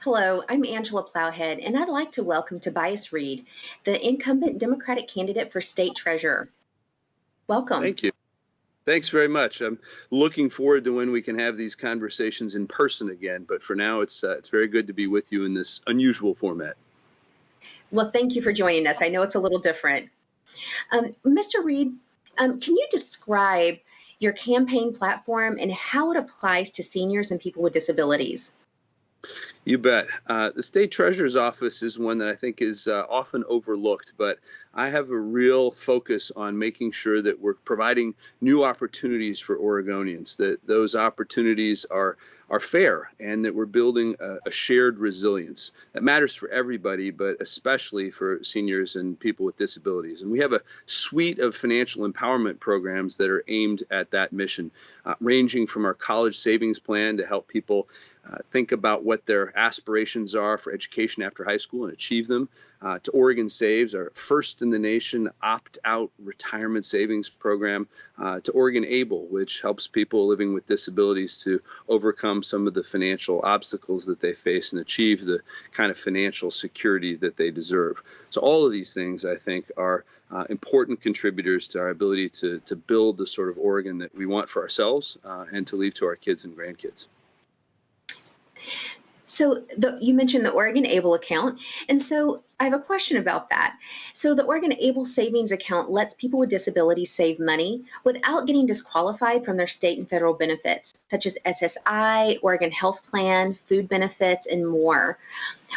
Hello, I'm Angela Plowhead, and I'd like to welcome Tobias Reed, the incumbent Democratic candidate for state treasurer. Welcome. Thank you. Thanks very much. I'm looking forward to when we can have these conversations in person again. But for now, it's very good to be with you in this unusual format. Well, thank you for joining us. I know it's a little different. Mr. Reed, can you describe your campaign platform and how it applies to seniors and people with disabilities? You bet. The state treasurer's office is one that I think is often overlooked, but I have a real focus on making sure that we're providing new opportunities for Oregonians, that those opportunities are fair, and that we're building a shared resilience that matters for everybody, but especially for seniors and people with disabilities. And we have a suite of financial empowerment programs that are aimed at that mission, ranging from our college savings plan to help people think about what their aspirations are for education after high school and achieve them, to Oregon Saves, our first in the nation opt-out retirement savings program, to Oregon Able, which helps people living with disabilities to overcome some of the financial obstacles that they face and achieve the kind of financial security that they deserve. So all of these things, I think, are important contributors to our ability to build the sort of Oregon that we want for ourselves and to leave to our kids and grandkids. So you mentioned the Oregon Able account, and so I have a question about that. So the Oregon Able savings account lets people with disabilities save money without getting disqualified from their state and federal benefits, such as SSI, Oregon Health Plan, food benefits, and more.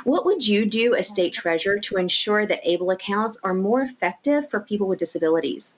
What would you do as state treasurer to ensure that Able accounts are more effective for people with disabilities?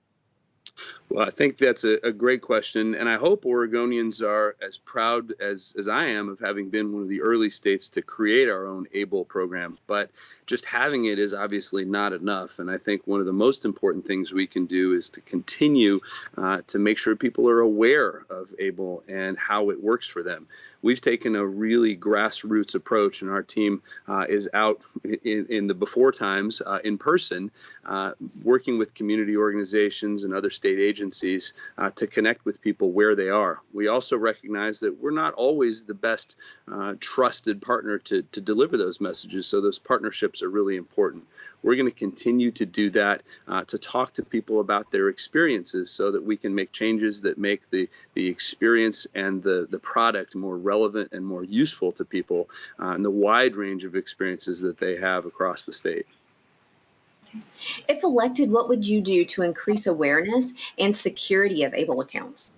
Well, I think that's a great question, and I hope Oregonians are as proud as I am of having been one of the early states to create our own ABLE program. But just having it is obviously not enough, and I think one of the most important things we can do is to continue to make sure people are aware of ABLE and how it works for them. We've taken a really grassroots approach, and our team is out in the before times in person, working with community organizations and other state agencies to connect with people where they are. We also recognize that we're not always the best trusted partner to deliver those messages, so those partnerships are really important. We're going to continue to do that, to talk to people about their experiences so that we can make changes that make the experience and the product more relevant and more useful to people and the wide range of experiences that they have across the state. If elected, what would you do to increase awareness and security of ABLE accounts?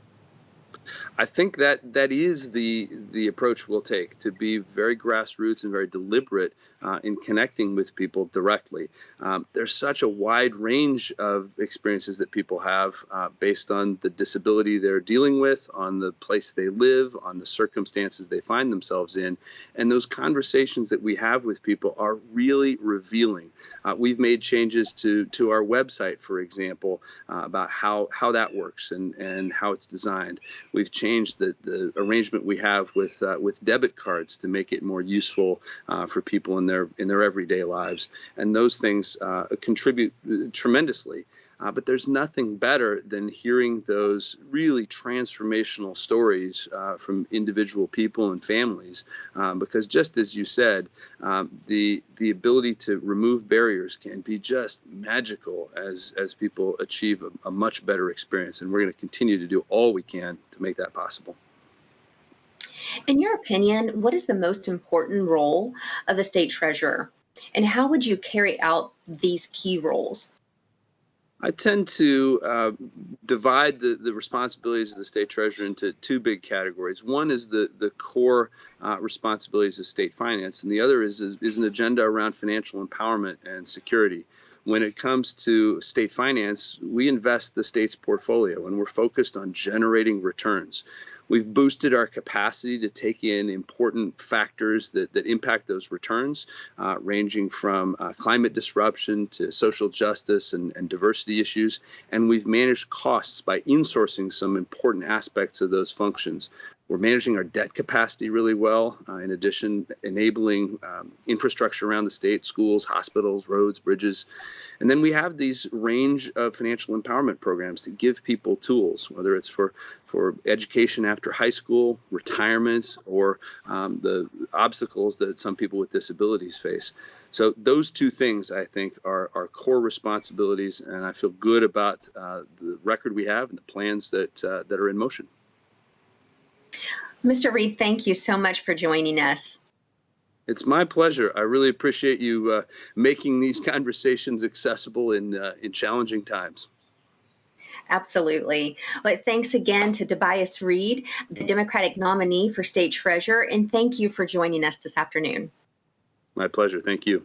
I think that is the approach we'll take, to be very grassroots and very deliberate in connecting with people directly. There's such a wide range of experiences that people have based on the disability they're dealing with, on the place they live, on the circumstances they find themselves in. And those conversations that we have with people are really revealing. We've made changes to our website, for example, about how that works and how it's designed. We've changed the arrangement we have with debit cards to make it more useful for people in their everyday lives, and those things contribute tremendously. But there's nothing better than hearing those really transformational stories from individual people and families, because just as you said, the ability to remove barriers can be just magical as people achieve a much better experience, and we're going to continue to do all we can to make that possible. In your opinion, what is the most important role of the state treasurer, and how would you carry out these key roles? I tend to divide the responsibilities of the state treasurer into two big categories. One is the core responsibilities of state finance, and the other is an agenda around financial empowerment and security. When it comes to state finance, we invest the state's portfolio, and we're focused on generating returns. We've boosted our capacity to take in important factors that impact those returns, ranging from climate disruption to social justice and diversity issues. And we've managed costs by insourcing some important aspects of those functions. We're managing our debt capacity really well. In addition, enabling infrastructure around the state, schools, hospitals, roads, bridges. And then we have these range of financial empowerment programs to give people tools, whether it's for education after high school, retirement, or the obstacles that some people with disabilities face. So those two things, I think, are our core responsibilities, and I feel good about the record we have and the plans that are in motion. Mr. Reed, thank you so much for joining us. It's my pleasure. I really appreciate you making these conversations accessible in challenging times. Absolutely. Well, thanks again to Tobias Reed, the Democratic nominee for state treasurer, and thank you for joining us this afternoon. My pleasure. Thank you.